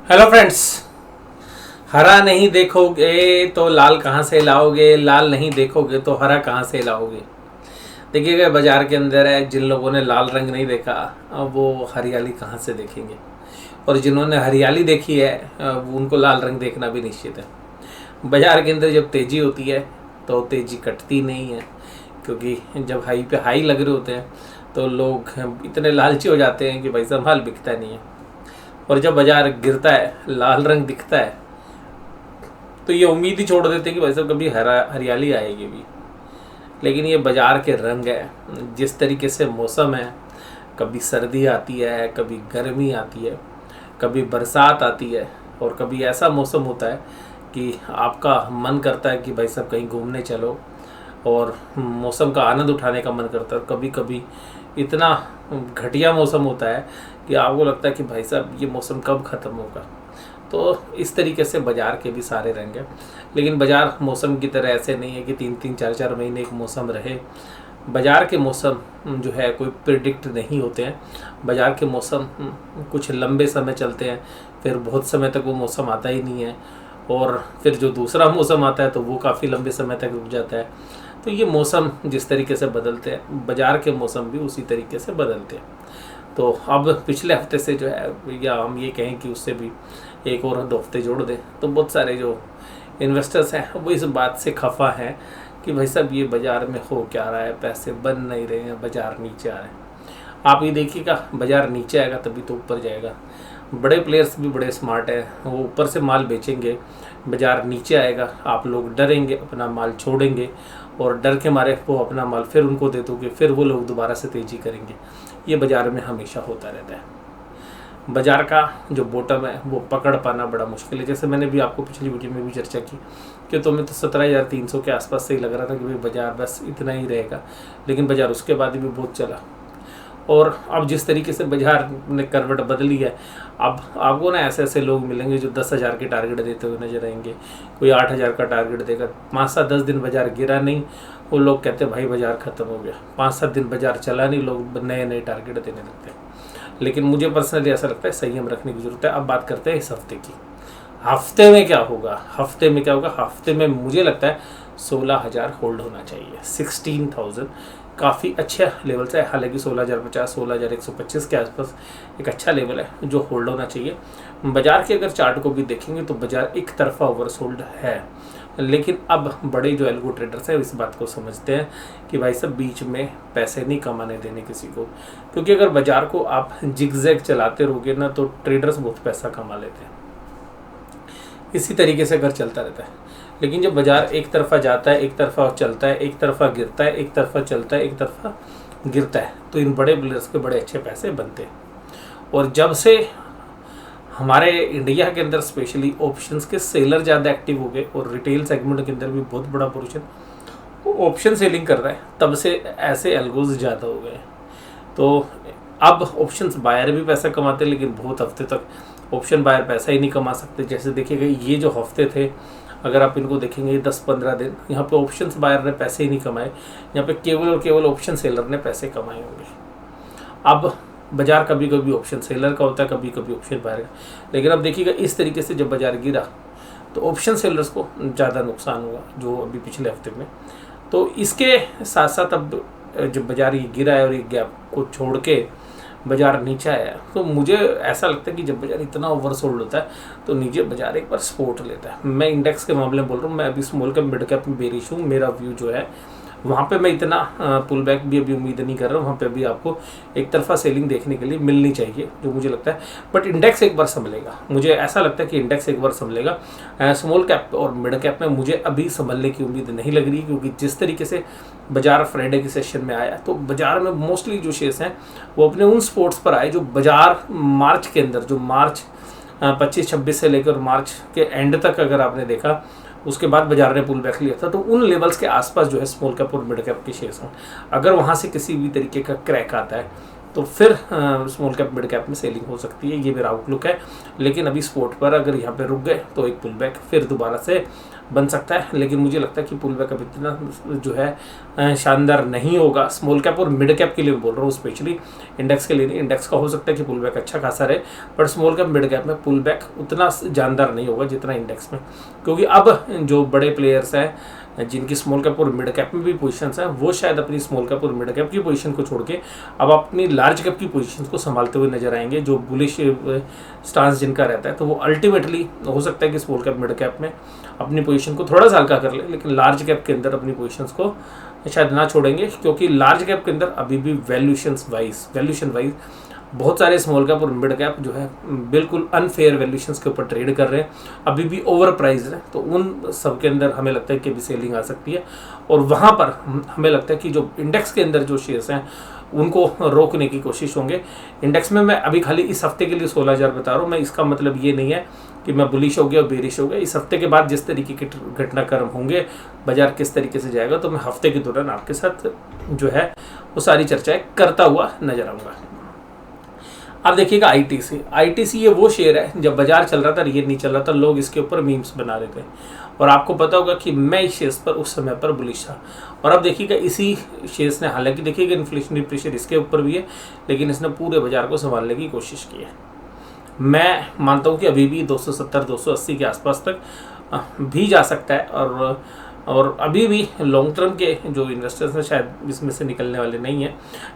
Hello friends. हरा नहीं देखोगे तो लाल कहाँ से लाओगे, लाल नहीं देखोगे तो हरा कहाँ से लाओगे। देखिएगा बाजार के अंदर है, जिन लोगों ने लाल रंग नहीं देखा अब वो हरियाली कहाँ से देखेंगे, और जिन्होंने हरियाली देखी है वो उनको लाल रंग देखना भी निश्चित है। बाजार के अंदर जब तेज़ी होती है तो तेज़ी कटती नहीं है, क्योंकि जब हाई पे हाई लग रहे होते हैं तो लोग इतने लालची हो जाते हैं कि भाई साहब माल बिकता नहीं है। और जब बाजार गिरता है, लाल रंग दिखता है, तो ये उम्मीद ही छोड़ देते हैं कि भाई साहब कभी हरियाली आएगी भी। लेकिन ये बाजार के रंग है, जिस तरीके से मौसम है, कभी सर्दी आती है, कभी गर्मी आती है, कभी बरसात आती है, और कभी ऐसा मौसम होता है कि आपका मन करता है कि भाई साहब कहीं घूमने चलो, और मौसम का आनंद उठाने का मन करता है। और कभी कभी इतना घटिया मौसम होता है कि आपको लगता है कि भाई साहब ये मौसम कब ख़त्म होगा। तो इस तरीके से बाज़ार के भी सारे रंग हैं। लेकिन बाज़ार मौसम की तरह ऐसे नहीं है कि 3-3 4-4 महीने एक मौसम रहे। बाज़ार के मौसम जो है कोई प्रिडिक्ट नहीं होते हैं। बाज़ार के मौसम कुछ लंबे समय चलते हैं, फिर बहुत समय तक वो मौसम आता ही नहीं है, और फिर जो दूसरा मौसम आता है तो वो काफ़ी लंबे समय तक रुक जाता है। तो ये मौसम जिस तरीके से बदलते हैं, बाज़ार के मौसम भी उसी तरीके से बदलते हैं। तो अब पिछले हफ्ते से जो है, या हम ये कहें कि उससे भी एक और 2 हफ्ते जोड़ दें, तो बहुत सारे जो इन्वेस्टर्स हैं वो इस बात से खफा हैं कि भाई साहब ये बाज़ार में हो क्या रहा है, पैसे बन नहीं रहे हैं, बाज़ार नीचे आ रहे हैं। आप ये देखिएगा, बाज़ार नीचे आएगा तभी तो ऊपर जाएगा। बड़े प्लेयर्स भी बड़े स्मार्ट हैं, वो ऊपर से माल बेचेंगे, बाज़ार नीचे आएगा, आप लोग डरेंगे, अपना माल छोड़ेंगे, और डर के मारे वो अपना माल फिर उनको दे दोगे, फिर वो लोग दोबारा से तेज़ी करेंगे। ये बाज़ार में हमेशा होता रहता है। बाज़ार का जो बॉटम है वो पकड़ पाना बड़ा मुश्किल है। जैसे मैंने भी आपको पिछली वीडियो में भी चर्चा की कि तुम्हें तो 17,300 के आसपास से ही लग रहा था कि भाई बाज़ार बस इतना ही रहेगा, लेकिन बाज़ार उसके बाद भी बहुत चला। और अब जिस तरीके से बाज़ार ने करवट बदली है, अब आपको ना ऐसे ऐसे लोग मिलेंगे जो 10,000 के टारगेट देते हुए नजर आएंगे, कोई 8,000 का टारगेट देगा। 5-7-10 दिन बाज़ार गिरा नहीं, वो लोग कहते हैं भाई बाज़ार ख़त्म हो गया। 5-7 दिन बाज़ार चला नहीं, लोग नए नए टारगेट देने लगते हैं। लेकिन मुझे पर्सनली ऐसा लगता है संयम रखने की ज़रूरत है। अब बात करते हैं इस हफ्ते की। हफ्ते में क्या होगा, हफ्ते में क्या होगा? हफ्ते में मुझे लगता है 16,000 होल्ड होना चाहिए। 16,000 काफ़ी अच्छा लेवल से, हालांकि 16,050 16,125 के आसपास एक अच्छा लेवल है जो होल्ड होना चाहिए। बाज़ार के अगर चार्ट को भी देखेंगे तो बाज़ार एक तरफा ओवरसोल्ड है, लेकिन अब बड़े जो एल्गो ट्रेडर्स हैं इस बात को समझते हैं कि भाई सब बीच में पैसे नहीं कमाने देने किसी को, क्योंकि अगर बाज़ार को आप जिगजैग चलाते रहोगे ना तो ट्रेडर्स बहुत पैसा कमा लेते हैं। इसी तरीके से अगर चलता रहता है। लेकिन जब बाज़ार एक तरफा जाता है, एक तरफा चलता है, एक तरफा गिरता है, एक तरफा चलता है, एक तरफा गिरता है, तो इन बड़े प्लेयर्स के बड़े अच्छे पैसे बनते हैं। और जब से हमारे इंडिया के अंदर स्पेशली ऑप्शंस के सेलर ज़्यादा एक्टिव हो गए, और रिटेल सेगमेंट के अंदर भी बहुत बड़ा पोर्शन वो ऑप्शन सेलिंग कर रहा है, तब से ऐसे एल्गोज ज़्यादा हो गए। तो अब ऑप्शंस बायर भी पैसा कमाते हैं, लेकिन बहुत हफ्ते तक ऑप्शन बायर पैसा ही नहीं कमा सकते। जैसे देखिएगा ये जो हफ्ते थे, अगर आप इनको देखेंगे 10-15 दिन, यहाँ पे ऑप्शंस बायर ने पैसे ही नहीं कमाए, यहाँ पे केवल और केवल ऑप्शन सेलर ने पैसे कमाए होंगे। अब बाज़ार कभी कभी ऑप्शन सेलर का होता है, कभी कभी ऑप्शन बायर का। लेकिन अब देखिएगा इस तरीके से जब बाज़ार गिरा तो ऑप्शन सेलर्स को ज़्यादा नुकसान हुआ, जो अभी पिछले हफ्ते में। तो इसके साथ साथ अब जब बाज़ार ये गिरा है और ये गैप को छोड़ के बाज़ार नीचे आया, तो मुझे ऐसा लगता है कि जब बाज़ार इतना ओवरसोल्ड होता है तो नीचे बाज़ार एक बार सपोर्ट लेता है। मैं इंडेक्स के मामले में बोल रहा हूँ, मैं अभी स्मॉल कैप मिड कैप में बेरिश हूँ। मेरा व्यू जो है वहाँ पे मैं इतना पुल बैक भी अभी उम्मीद नहीं कर रहा हूँ। वहाँ पे अभी आपको एक तरफा सेलिंग देखने के लिए मिलनी चाहिए, जो मुझे लगता है। बट इंडेक्स एक बार संभलेगा, मुझे ऐसा लगता है कि इंडेक्स एक बार संभलेगा। स्मॉल कैप और मिड कैप में मुझे अभी संभलने की उम्मीद नहीं लग रही, क्योंकि जिस तरीके से बाज़ार फ्राइडे के सेशन में आया, तो बाज़ार में मोस्टली जो शेयर्स हैं वो अपने उन स्पोर्ट्स पर आए जो बाज़ार मार्च के अंदर, जो मार्च 25-26 से लेकर मार्च के एंड तक अगर आपने देखा, उसके बाद बाजार ने पुल बैक लिया था, तो उन लेवल्स के आसपास जो है स्मॉल कैप और मिड कैप के शेयर्स हैं। अगर वहाँ से किसी भी तरीके का क्रैक आता है तो फिर स्मॉल कैप मिड कैप में सेलिंग हो सकती है, ये मेरा आउटलुक है। लेकिन अभी स्पोर्ट पर अगर यहाँ पे रुक गए तो एक पुल बैक फिर दोबारा से बन सकता है, लेकिन मुझे लगता है कि पुल बैक अब इतना जो है शानदार नहीं होगा। स्मॉल कैप और मिड कैप के लिए बोल रहा हूँ, स्पेशली इंडेक्स के लिए नहीं। इंडेक्स का हो सकता है कि पुल बैक अच्छा खासा रहे, but small cap mid cap में पुल बैक उतना जानदार नहीं होगा जितना इंडेक्स में, क्योंकि अब जो बड़े प्लेयर्स हैं जिनकी स्मॉल कैप और मिड कैप में भी पोजीशंस हैं, वो शायद अपनी स्मॉल कैप और मिड कैप की पोजीशन को छोड़ के अब अपनी लार्ज कैप की पोजीशंस को संभालते हुए नजर आएंगे। जो बुलिश स्टांस जिनका रहता है, तो वो अल्टीमेटली हो सकता है कि स्मॉल कैप मिड कैप में अपनी पोजीशन को थोड़ा सा हल्का कर ले, लेकिन लार्ज कैप के अंदर अपनी पोजीशंस को शायद ना छोड़ेंगे, क्योंकि लार्ज कैप के अंदर अभी भी वैल्यूएशन वाइज बहुत सारे स्मॉल कैप और मिड कैप जो है बिल्कुल अनफेयर वैल्यूएशंस के ऊपर ट्रेड कर रहे हैं, अभी भी ओवर प्राइस है। तो उन सब के अंदर हमें लगता है कि अभी सेलिंग आ सकती है, और वहाँ पर हमें लगता है कि जो इंडेक्स के अंदर जो शेयर्स हैं उनको रोकने की कोशिश होंगे। इंडेक्स में मैं अभी खाली इस हफ्ते के लिए 16,000 बता रहा हूँ। मैं इसका मतलब ये नहीं है कि मैं बुलिश हो गया और बेरिश हो गया। इस हफ्ते के बाद जिस तरीके के घटनाक्रम होंगे, बाजार किस तरीके से जाएगा, तो मैं हफ्ते के दौरान आपके साथ जो है वो सारी चर्चाएं करता हुआ नजर आऊँगा। अब देखिएगा आईटीसी ये वो शेयर है, जब बाजार चल रहा था, ये नहीं चल रहा था, लोग इसके ऊपर मीम्स बना रहे थे, और आपको पता होगा कि मैं इस शेयर्स पर उस समय पर बुलिश था। और अब देखिएगा इसी शेयर्स ने, हालांकि देखिएगा इन्फ्लेशनरी प्रेशर इसके ऊपर भी है, लेकिन इसने पूरे बाजार को संभालने की कोशिश की है। मैं मानता हूँ कि अभी भी 270-280 के आसपास तक भी जा सकता है, और अभी भी लॉन्ग टर्म के जो इन्वेस्टर्स हैं शायद इसमें से निकलने वाले नहीं हैं।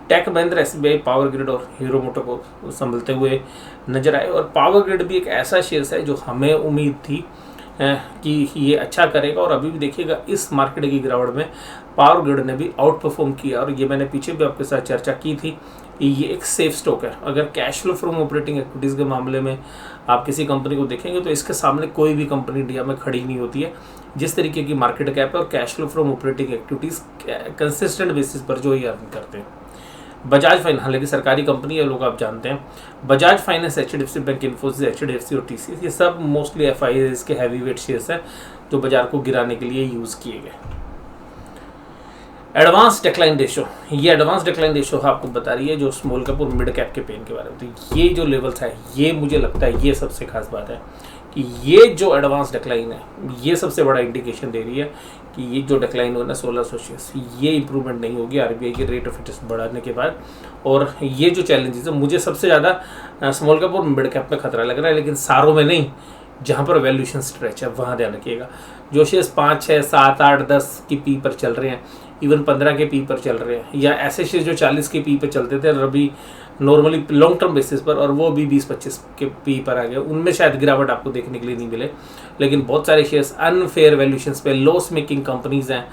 टेक महिंद्रा, एसबीआई, पावर ग्रिड और हीरो मोटो को संभलते हुए नजर आए, और पावर ग्रिड भी एक ऐसा शेयर है जो हमें उम्मीद थी कि ये अच्छा करेगा, और अभी भी देखिएगा इस मार्केट की गिरावट में पावर ग्रिड ने भी आउट परफॉर्म किया। और ये मैंने पीछे भी आपके साथ चर्चा की थी कि ये एक सेफ स्टॉक है। अगर cash flow from operating activities के मामले में आप किसी कंपनी को देखेंगे तो इसके सामने कोई भी कंपनी इंडिया में खड़ी नहीं होती है। जिस तरीके की मार्केट कैप है और cash flow from operating activities consistent basis पर जो ये अर्न करते हैं। बजाज फाइनेंस, हालांकि सरकारी कंपनी है, लोग आप जानते हैं, Bajaj finance, HDFC bank, Infosys, HDFC और टीसीएस, ये सब मोस्टली एफआईआईज के हैवी वेट शेयर्स हैं जो बाजार को गिराने के लिए यूज़ किए गए। एडवांस डिक्लाइन रेशो, ये एडवांस डिक्लाइन रेशो आपको बता रही है जो स्मॉल कैप और मिड कैप के पेन के बारे में। तो ये जो लेवल्स है, ये मुझे लगता है ये सबसे खास बात है कि ये जो एडवांस डिक्लाइन है, ये सबसे बड़ा इंडिकेशन दे रही है कि ये जो डिक्लाइन हुआ ना 1600 शेयर्स, ये इंप्रूवमेंट नहीं होगी आरबीआई के रेट ऑफ इंटरेस्ट बढ़ाने के बाद। और ये जो चैलेंजेस है, मुझे सबसे ज़्यादा स्मॉल कैप और मिड कैप में खतरा लग रहा है, लेकिन सारों में नहीं। जहाँ पर वैल्यूएशन स्ट्रेच है वहाँ ध्यान रखिएगा। जो शेयर्स 5, 6, 7, 8, 10 की पी पर चल रहे हैं, इवन 15 के पी पर चल रहे हैं, या ऐसे शेयर जो 40 के पी पर चलते थे अभी नॉर्मली लॉन्ग टर्म बेसिस पर, और वो भी 20-25 के पी पर आ गए, उनमें शायद गिरावट आपको देखने के लिए नहीं मिले। लेकिन बहुत सारे शेयर्स अनफेयर वैल्यूएशंस पे, लॉस मेकिंग कंपनीज हैं,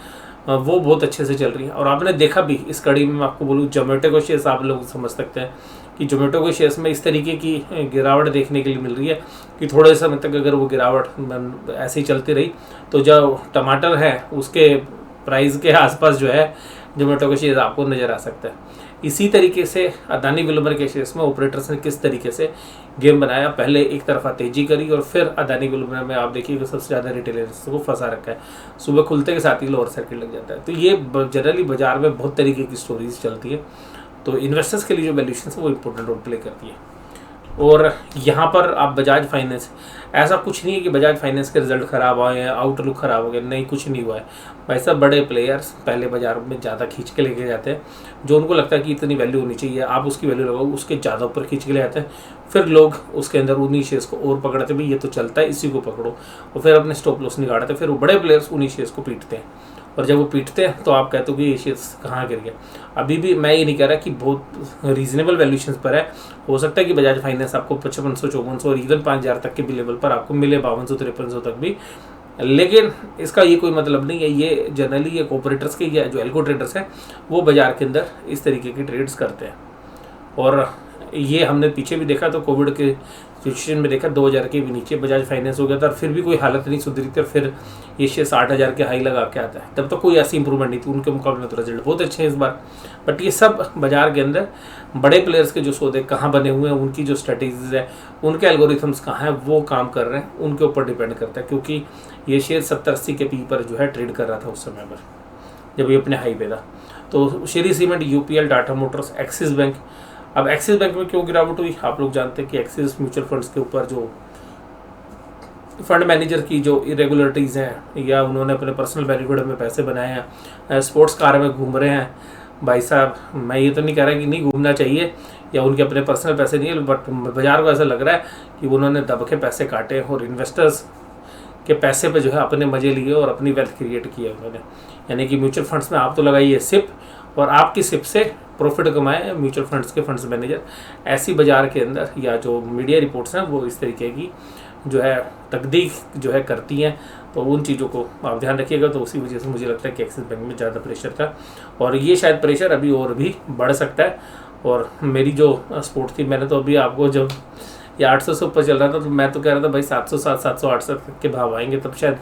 वो बहुत अच्छे से चल रही हैं। और आपने देखा भी इस कड़ी में, मैं आपको बोलूँ, जोमेटो को शेयर्स आप लोग समझ सकते हैं कि जोमेटो के शेयर्स में इस तरीके की गिरावट देखने के लिए मिल रही है कि थोड़े समय तक अगर वो गिरावट ऐसे ही चलती रही तो जो टमाटर है उसके प्राइस के आसपास जो है जोमेटो के शेयर्स आपको नज़र आ सकता है। इसी तरीके से अदानी विल्मर के शेयर्स में ऑपरेटर्स ने किस तरीके से गेम बनाया, पहले एक तरफा तेजी करी और फिर अदानी विल्मर में आप देखिएगा सबसे ज़्यादा रिटेलर्स को फंसा रखा है। सुबह खुलते के साथ ही लोअर सर्किट लग जाता है। तो ये जनरली बाजार में बहुत तरीके की स्टोरीज चलती है, तो इन्वेस्टर्स के लिए जो वैल्यूएशन है वो इंपॉर्टेंट रोल प्ले करती है। और यहाँ पर आप बजाज फाइनेंस, ऐसा कुछ नहीं है कि बजाज फाइनेंस के रिजल्ट ख़राब आए हैं, आउटलुक ख़राब हो गया, नहीं, कुछ नहीं हुआ है भाई साहब। बड़े प्लेयर्स पहले बाजार में ज़्यादा खींच के लेके जाते हैं, जो उनको लगता है कि इतनी वैल्यू होनी चाहिए, आप उसकी वैल्यू लगाओ, उसके ज़्यादा ऊपर खींच के ले आते हैं, फिर लोग उसके अंदर उन्हीं शेयर्स को और पकड़ते, भाई ये तो चलता है, इसी को पकड़ो, और फिर अपने स्टॉप लॉस निकालते, फिर वो बड़े प्लेयर्स उन्हीं शेयर्स को पीटते हैं। और जब वो पीटते हैं तो आप कहते हो कि ये शेयर्स कहाँ गिर गया। अभी भी मैं ये नहीं कह रहा कि बहुत रीजनेबल वैल्यूएशंस पर है, हो सकता है कि बजाज फाइनेंस आपको 5500, 5400 और इवन 5000 तक के भी लेवल पर आपको मिले, 5200, 5300 तक भी, लेकिन इसका ये कोई मतलब नहीं है। ये जनरली ये ऑपरेटर्स के या जो एल्गो ट्रेडर्स हैं वो बाजार के अंदर इस तरीके की ट्रेड्स करते हैं। और ये हमने पीछे भी देखा, तो कोविड के सिचुएशन में देखा 2000 के भी नीचे बजाज फाइनेंस हो गया था, फिर भी कोई हालत नहीं सुधरी थी, और फिर ये शेयर 60,000 के हाई लगा के आता है। तब तो कोई ऐसी इंप्रूवमेंट नहीं थी, उनके मुकाबले में तो रिजल्ट बहुत अच्छे हैं इस बार। बट ये सब बाजार के अंदर बड़े प्लेयर्स के जो सौदे कहाँ बने हुए हैं, उनकी जो स्ट्रेटेजीज है, उनके एल्गोरिथम्स कहाँ हैं, वो काम कर रहे हैं, उनके ऊपर डिपेंड करता है। क्योंकि ये शेयर 70-80 के पी पर जो है ट्रेड कर रहा था उस समय पर, जब ये अपने हाई पे था। तो Shri cement, UPL, Tata Motors, axis bank अब एक्सिस बैंक में क्यों गिरावट हुई, आप लोग जानते हैं कि एक्सिस म्यूचुअल फंड्स के ऊपर जो फंड मैनेजर की जो इरेगुलरिटीज़ हैं या उन्होंने अपने पर्सनल बेनिफिट में पैसे बनाए हैं, स्पोर्ट्स कार में घूम रहे हैं। भाई साहब, मैं ये तो नहीं कह रहा कि नहीं घूमना चाहिए या उनके अपने पर्सनल पैसे नहीं है, बट बाज़ार को ऐसा लग रहा है कि उन्होंने दब के पैसे काटे और इन्वेस्टर्स के पैसे पे जो है अपने मज़े लिए और अपनी वेल्थ क्रिएट किया उन्होंने। यानी कि म्यूचुअल फंड्स में आप तो लगाइए सिप और आपकी सिप से प्रॉफिट कमाए म्यूचुअल फंड्स के फंड्स मैनेजर। ऐसी बाज़ार के अंदर या जो मीडिया रिपोर्ट्स हैं वो इस तरीके की जो है तकदीक जो है करती हैं, तो उन चीज़ों को आप ध्यान रखिएगा। तो उसी वजह से मुझे लगता है कि एक्सिस बैंक में ज़्यादा प्रेशर था और ये शायद प्रेशर अभी और भी बढ़ सकता है। और मेरी जो सपोर्ट थी, मैंने तो अभी आपको जब ये 800 से ऊपर चल रहा था तो मैं तो कह रहा था भाई 700 700 800 के भाव आएंगे, तब शायद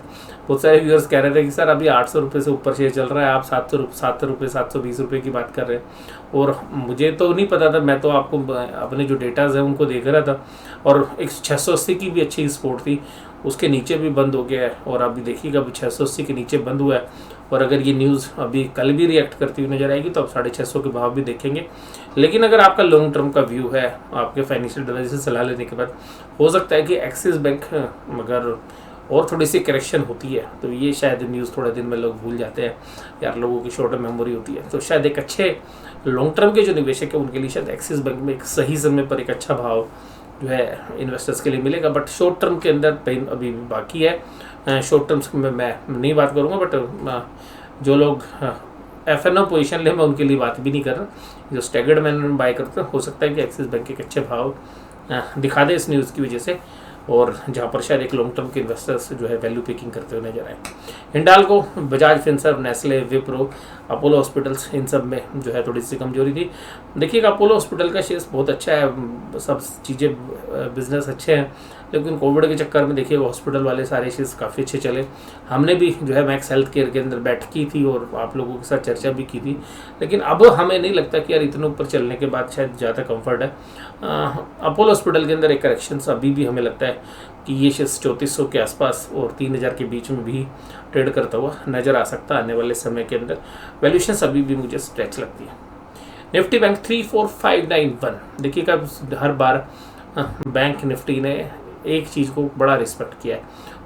बहुत सारे व्यूअर्स कह रहे थे कि सर अभी 800 रुपये से ऊपर शेयर चल रहा है, आप 700 रुपये 720 रुपये की बात कर रहे हैं। और मुझे तो नहीं पता था, मैं तो आपको अपने जो डेटाज हैं उनको देख रहा था और एक 680 की भी अच्छी सपोर्ट थी, उसके नीचे भी बंद हो गया है और अभी देखिएगा अभी 680 के नीचे बंद हुआ है। और अगर ये न्यूज़ अभी कल भी रिएक्ट करती हुई नज़र आएगी तो अब 650 के भाव भी देखेंगे। लेकिन अगर आपका लॉन्ग टर्म का व्यू है, आपके फाइनेंशियल एडवाइजर से सलाह लेने के बाद हो सकता है कि एक्सिस बैंक अगर और थोड़ी सी करेक्शन होती है तो ये शायद न्यूज़ थोड़े दिन में लोग भूल जाते हैं यार, लोगों की शॉर्ट मेमोरी होती है। तो शायद एक अच्छे लॉन्ग टर्म के जो निवेशक है उनके लिए शायद एक्सिस बैंक में एक सही समय पर एक अच्छा भाव जो है इन्वेस्टर्स के लिए मिलेगा। बट शॉर्ट टर्म के अंदर पेन अभी भी बाकी है। शॉर्ट टर्म्स में मैं नहीं बात करूँगा, बट जो लोग FNO पोजीशन ले मैं उनके लिए बात भी नहीं कर रहा। जो स्टैगर्ड मैन बाय करते हैं, हो सकता है कि एक्सिस बैंक के अच्छे भाव दिखा दे इस न्यूज़ की वजह से, और जहाँ पर शायद एक लॉन्ग टर्म के इन्वेस्टर्स जो है वैल्यू पिकिंग करते हुए नजर आए। Hindalco, Bajaj Finserv, Nestle, Wipro, Apollo hospitals, इन सब में जो है थोड़ी सी कमजोरी थी। देखिएगा अपोलो हॉस्पिटल का शेयर बहुत अच्छा है, सब चीज़ें बिजनेस अच्छे हैं, लेकिन कोविड के चक्कर में देखिए हॉस्पिटल वाले सारे शेयर्स काफ़ी अच्छे चले। हमने भी जो है मैक्स हेल्थ केयर के अंदर बैठ की थी और आप लोगों के साथ चर्चा भी की थी, लेकिन अब हमें नहीं लगता कि यार इतने ऊपर चलने के बाद शायद ज़्यादा कंफर्ट है। अपोलो हॉस्पिटल के अंदर एक करेक्शन अभी भी हमें लगता है कि ये शेयर 3400 के आसपास और 3000 के बीच में भी ट्रेड करता हुआ नज़र आ सकता है आने वाले समय के अंदर। वैल्यूएशन अभी भी मुझे स्ट्रेच लगती है। निफ्टी बैंक 34591, देखिएगा हर बार बैंक निफ्टी ने एक चीज़ को बड़ा रिस्पेक्ट किया है,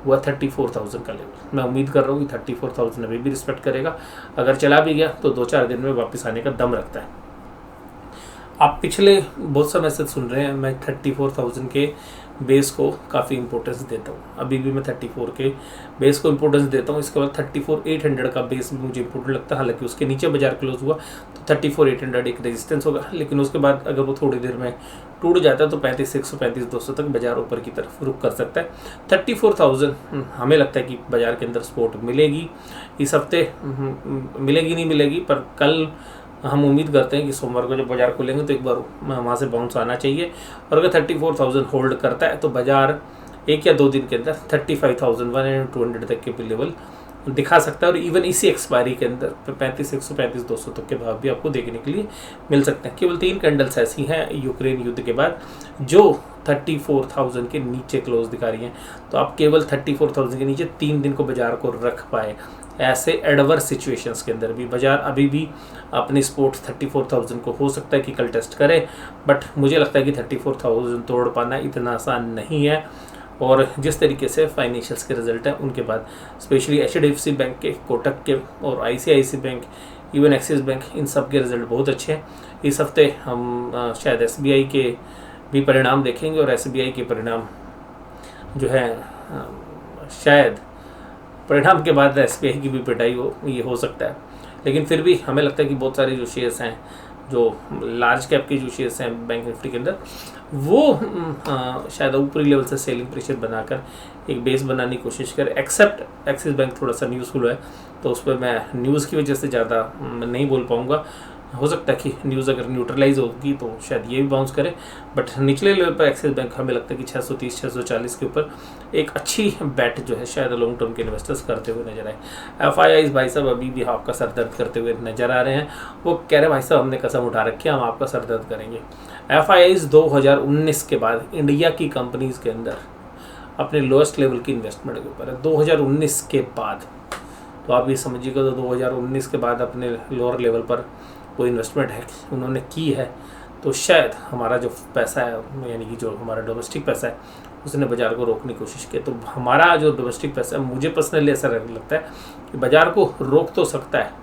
वह 34,000 का लेवल। मैं उम्मीद कर रहा हूँ कि 34,000 अभी भी रिस्पेक्ट करेगा। अगर चला भी गया तो 2-4 दिन में वापस आने का दम रखता है। आप पिछले बहुत समय से सुन रहे हैं मैं 34,000 के बेस को काफ़ी इंपॉर्टेंस देता हूँ। अभी भी मैं 34 के बेस को इंपॉर्टेंस देता हूँ। इसके बाद 34,800 का बेस भी मुझे इंपॉर्टेंट लगता है। हालांकि उसके नीचे बाजार क्लोज हुआ तो 34,800 एक रेजिस्टेंस होगा, लेकिन उसके बाद अगर वो थोड़ी देर में टूट जाता है तो 35,100 35,200 तक बाजार ऊपर की तरफ रुक कर सकता है। 34,000 हमें लगता है कि बाजार के अंदर सपोर्ट मिलेगी इस हफ्ते। मिलेगी नहीं मिलेगी, पर कल हम उम्मीद करते हैं कि सोमवार को जब बाजार खुलेंगे तो एक बार वहाँ से बाउंस आना चाहिए। और अगर 34,000 होल्ड करता है तो बाजार 1 या 2 दिन के अंदर 35,100 तक के भी लेवल दिखा सकता है। और इवन इसी एक्सपायरी के अंदर 35,100 35,200 तक के भाव भी आपको देखने के लिए मिल सकते हैं। केवल 3 कैंडल्स ऐसी हैं यूक्रेन युद्ध के बाद जो 34,000 के नीचे क्लोज दिखा रही हैं। तो आप केवल 34,000 के नीचे 3 दिन को बाजार को रख पाए, ऐसे एडवर्स सिचुएशंस के अंदर भी बाजार अभी भी अपनी सपोर्ट 34,000 को हो सकता है कि कल टेस्ट करे, बट मुझे लगता है कि 34,000 तोड़ पाना इतना आसान नहीं है। और जिस तरीके से फाइनेंशियल्स के रिजल्ट हैं उनके बाद स्पेशली HDFC बैंक के, कोटक के और ICICI bank, even Axis bank, इन सब के रिजल्ट बहुत अच्छे हैं। इस हफ्ते हम शायद SBI के भी परिणाम देखेंगे और SBI के परिणाम जो है शायद परिणाम के बाद SBI की भी पिटाई हो सकता है। लेकिन फिर भी हमें लगता है कि बहुत सारे जो शेयर्स हैं, जो लार्ज कैप के जो शेयर्स हैं बैंक निफ्टी के अंदर, वो शायद ऊपरी लेवल से सेलिंग प्रेशर बनाकर एक बेस बनाने की कोशिश करें। एक्सेप्ट एक्सिस बैंक थोड़ा सा न्यूज़फुल है तो उस पर मैं न्यूज़ की वजह से ज़्यादा नहीं बोल पाऊँगा। हो सकता है कि न्यूज़ अगर न्यूट्रलाइज होगी तो शायद ये भी बाउंस करे, बट निचले लेवल पर एक्सिस बैंक हमें लगता है कि 630 640 के ऊपर एक अच्छी बैट जो है शायद लॉन्ग टर्म के इन्वेस्टर्स करते हुए नजर आए। FIIs भाई साहब अभी भी आपका सर दर्द करते हुए नजर आ रहे हैं। वो कह रहे हैं भाई साहब हमने कसम उठा रखी है, हम आपका सर दर्द करेंगे। FIIs 2019 के बाद इंडिया की कंपनीज के अंदर अपने लोएस्ट लेवल की इन्वेस्टमेंट के ऊपर है 2019 के बाद। तो आप ये समझिएगा तो 2019 के बाद अपने लोअर लेवल पर कोई इन्वेस्टमेंट है उन्होंने की है तो शायद हमारा जो पैसा है, यानी कि जो हमारा डोमेस्टिक पैसा है, उसने बाज़ार को रोकने की कोशिश की। तो हमारा जो डोमेस्टिक पैसा है, मुझे पर्सनली ऐसा लगता है कि बाज़ार को रोक तो सकता है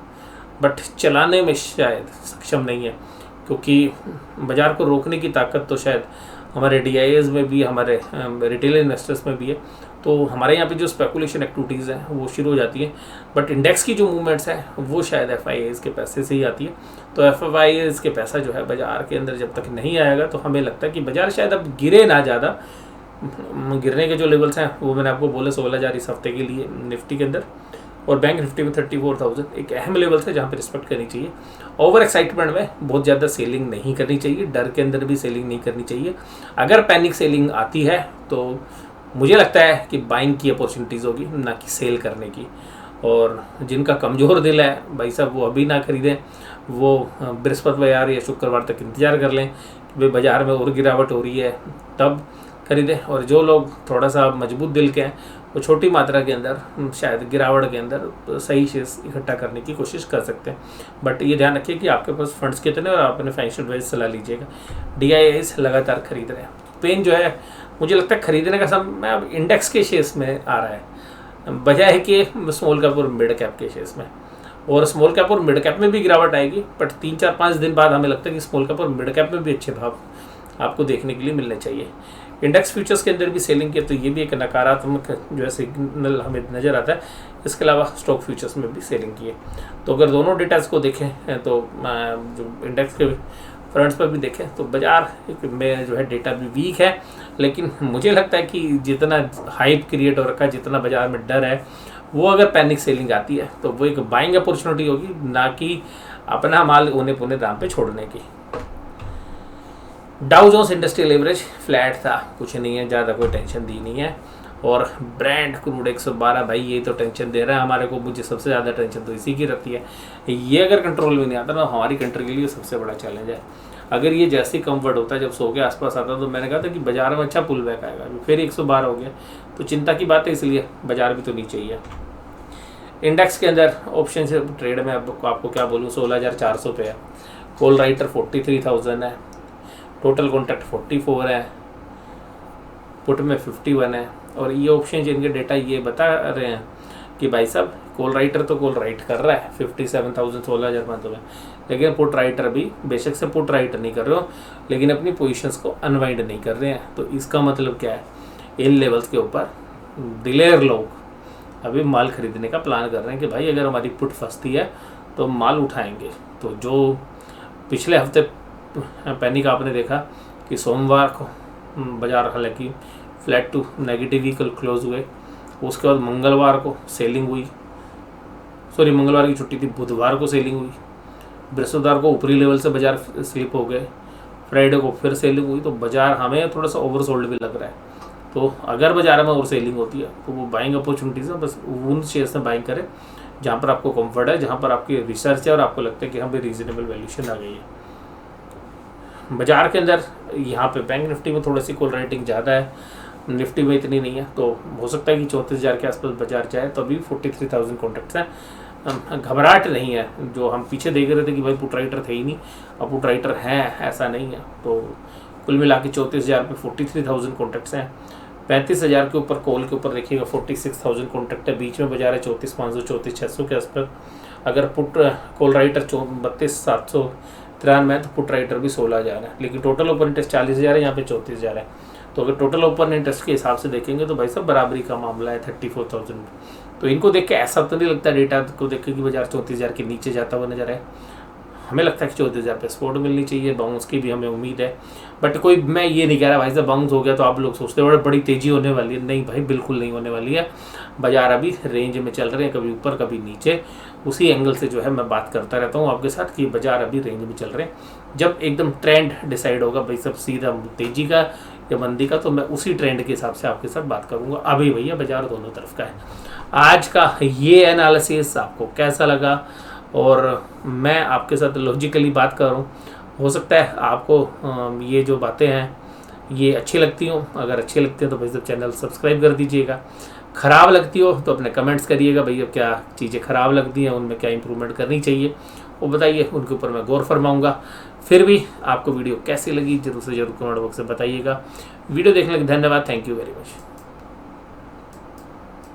बट चलाने में शायद सक्षम नहीं है, क्योंकि बाज़ार को रोकने की ताकत तो शायद हमारे DIAs में भी, हमारे रिटेल इन्वेस्टर्स में भी है। तो हमारे यहाँ पे जो स्पेकुलेशन एक्टिविटीज़ हैं वो शुरू हो जाती हैं, बट इंडेक्स की जो मूवमेंट्स हैं वो शायद FIIs के पैसे से ही आती है। तो FIIs के पैसा जो है बाज़ार के अंदर जब तक नहीं आएगा तो हमें लगता है कि बाज़ार शायद अब गिरे ना ज़्यादा। गिरने के जो लेवल्स हैं वो मैंने आपको बोले 16,000 इस हफ्ते के लिए निफ्टी के अंदर, और बैंक निफ्टी में 34,000 एक अहम लेवल है जहाँ पे रिस्पेक्ट करनी चाहिए। ओवर एक्साइटमेंट में बहुत ज़्यादा सेलिंग नहीं करनी चाहिए, डर के अंदर भी सेलिंग नहीं करनी चाहिए। अगर पैनिक सेलिंग आती है तो मुझे लगता है कि बाइंग की अपॉर्चुनिटीज़ होगी, ना कि सेल करने की। और जिनका कमज़ोर दिल है भाई साहब वो अभी ना खरीदें, वो बृहस्पतिवार या शुक्रवार तक इंतज़ार कर लें कि भाई बाज़ार में और गिरावट हो रही है तब खरीदें। और जो लोग थोड़ा सा मजबूत दिल के हैं वो छोटी मात्रा के अंदर शायद गिरावट के अंदर सही शेयर्स इकट्ठा करने की कोशिश कर सकते हैं। बट ये ध्यान रखिए कि आपके पास फंड्स कितने और आप अपने फाइनेंशियल एडवाइस सलाह लीजिएगा। DIAs लगातार खरीद रहे हैं। पेन जो है मुझे लगता है खरीदने का समय अब इंडेक्स के शेयर्स में आ रहा है, बजाय कि स्मॉल कैप और मिड कैप के शेयर्स में। और स्मॉल कैप और मिड कैप में भी गिरावट आएगी, बट 3-4-5 दिन बाद हमें लगता है कि स्मॉल कैप और मिड कैप में भी अच्छे भाव आपको देखने के लिए मिलने चाहिए। इंडेक्स फ्यूचर्स के अंदर भी सेलिंग की, तो ये भी एक नकारात्मक जो है सिग्नल हमें नज़र आता है। इसके अलावा स्टॉक फ्यूचर्स में भी सेलिंग की है। तो अगर दोनों डेटास को देखें तो जो इंडेक्स के फ्रंट्स पर भी देखें तो बाज़ार में जो है डेटा भी वीक है, लेकिन मुझे लगता है कि जितना हाइप क्रिएट हो रखा है, जितना बाज़ार में डर है, वो अगर पैनिक सेलिंग आती है तो वो एक बाइंग अपॉर्चुनिटी होगी, ना कि अपना माल औने पौने दाम पे छोड़ने की। Dow Jones industrial average flat था, कुछ नहीं है, ज़्यादा कोई टेंशन दी नहीं है। और ब्रांड क्रूड 112 भाई ये तो टेंशन दे रहा है हमारे को, मुझे सबसे ज़्यादा टेंशन तो इसी की रहती है। ये अगर कंट्रोल में नहीं आता ना, हमारी कंट्री के लिए सबसे बड़ा चैलेंज है। अगर ये जैसे ही कम्फर्ट होता है, जब 100 के आसपास आता है, तो मैंने कहा था कि बाजार में अच्छा पुल बैक आएगा, फिर 112 हो गया तो चिंता की बात है, इसलिए बाजार भी तो नीचे ही है। इंडेक्स के अंदर ऑप्शन से ट्रेड में आपको क्या बोलूँ, 16,400 पे है। कॉल राइटर 43,000 है, टोटल कॉन्ट्रैक्ट 44 है, पुट में 51 है। और ये ऑप्शन जिनके डेटा ये बता रहे हैं कि भाई साहब कॉल राइटर तो कॉल राइट कर रहा है 57,000 16,500 में, लेकिन पुट राइटर भी बेशक से पुट राइट नहीं कर रहे हो, लेकिन अपनी पोजीशंस को अनवाइंड नहीं कर रहे हैं। तो इसका मतलब क्या है, इन लेवल्स के ऊपर दिलेर लोग अभी माल खरीदने का प्लान कर रहे हैं कि भाई अगर हमारी पुट फंसती है तो माल उठाएंगे। तो जो पिछले हफ्ते पैनिक आपने देखा कि सोमवार को बाजार हालांकि फ्लैट टू नेगेटिव ही क्लोज हुए, उसके बाद मंगलवार को सेलिंग हुई, मंगलवार की छुट्टी थी, बुधवार को सेलिंग हुई, बृहस्पतिवार को ऊपरी लेवल से बाजार स्लिप हो गए, फ्राइडे को फिर सेलिंग हुई। तो बाजार हमें थोड़ा सा ओवरसोल्ड भी लग रहा है। तो अगर बाजार में और सेलिंग होती है तो वो बाइंग अपॉर्चुनिटीज़ है, बस उन शेयर्स में बाइंग करें जहाँ पर आपको कंफर्ट है, जहाँ पर आपकी रिसर्च है और आपको लगता है कि हाँ भाई रीजनेबल वैल्यूशन आ गई है। बाजार के अंदर यहाँ पे बैंक निफ्टी में थोड़ी सी कॉल राइटिंग ज़्यादा है, निफ्टी में इतनी नहीं है, तो हो सकता है कि 34,000 के आसपास बाजार जाए। तो अभी 43,000 कॉन्ट्रैक्ट्स हैं, घबराहट नहीं है। जो हम पीछे देख रहे थे कि भाई पुट राइटर थे ही नहीं, अब पुट राइटर हैं, ऐसा नहीं है। तो कुल मिला के 34,000 पे 43,000 कॉन्ट्रैक्ट्स हैं। 35,000 के ऊपर कॉल के ऊपर देखिएगा 46,000 कॉन्ट्रैक्ट है, बीच में बाजार है 34,500 34,600 के आसपास। अगर पुट कॉल राइटर 32,793 में, तो पुट राइटर भी 16,000 है, लेकिन टोटल ओपन इंटरेस्ट 40,000 है, यहाँ पे 34,000 है। तो अगर टोटल ओपन इंटरेस्ट के हिसाब से देखेंगे तो भाई सब बराबरी का मामला है 34,000। तो इनको देख के ऐसा तो नहीं लगता, डेटा को देख के कि बाजार 34,000 के नीचे जाता हुआ नजर है। हमें लगता है कि 14,000 पे सपोर्ट मिलनी चाहिए, बाउंस की भी हमें उम्मीद है। बट कोई, मैं ये नहीं कह रहा भाई साहब बाउंस हो गया तो आप लोग सोचते हो बड़ी तेज़ी होने वाली है, नहीं भाई बिल्कुल नहीं होने वाली है। बाजार अभी रेंज में चल रहे हैं, कभी ऊपर कभी नीचे, उसी एंगल से जो है मैं बात करता रहता हूँ आपके साथ कि बाजार अभी रेंज में चल रहे हैं। जब एकदम ट्रेंड डिसाइड होगा भाई सब सीधा तेज़ी का या मंदी का, तो मैं उसी ट्रेंड के हिसाब से आपके साथ बात करूँगा। अभी भैया बाजार दोनों तरफ का है। आज का ये एनालिसिस आपको कैसा लगा, और मैं आपके साथ लॉजिकली बात कर रहा हूँ, हो सकता है आपको ये जो बातें हैं ये अच्छी लगती हों। अगर अच्छी लगती हैं तो भाई सब चैनल सब्सक्राइब कर दीजिएगा। ख़राब लगती हो तो अपने कमेंट्स करिएगा भैया, क्या चीज़ें ख़राब लगती हैं, उनमें क्या इंप्रूवमेंट करनी चाहिए वो बताइए, उनके ऊपर मैं गौर फरमाऊँगा। फिर भी आपको वीडियो कैसी लगी जरूर से जरूर कमेंट बॉक्स में बताइएगा। वीडियो देखने के लिए धन्यवाद। Thank you very much.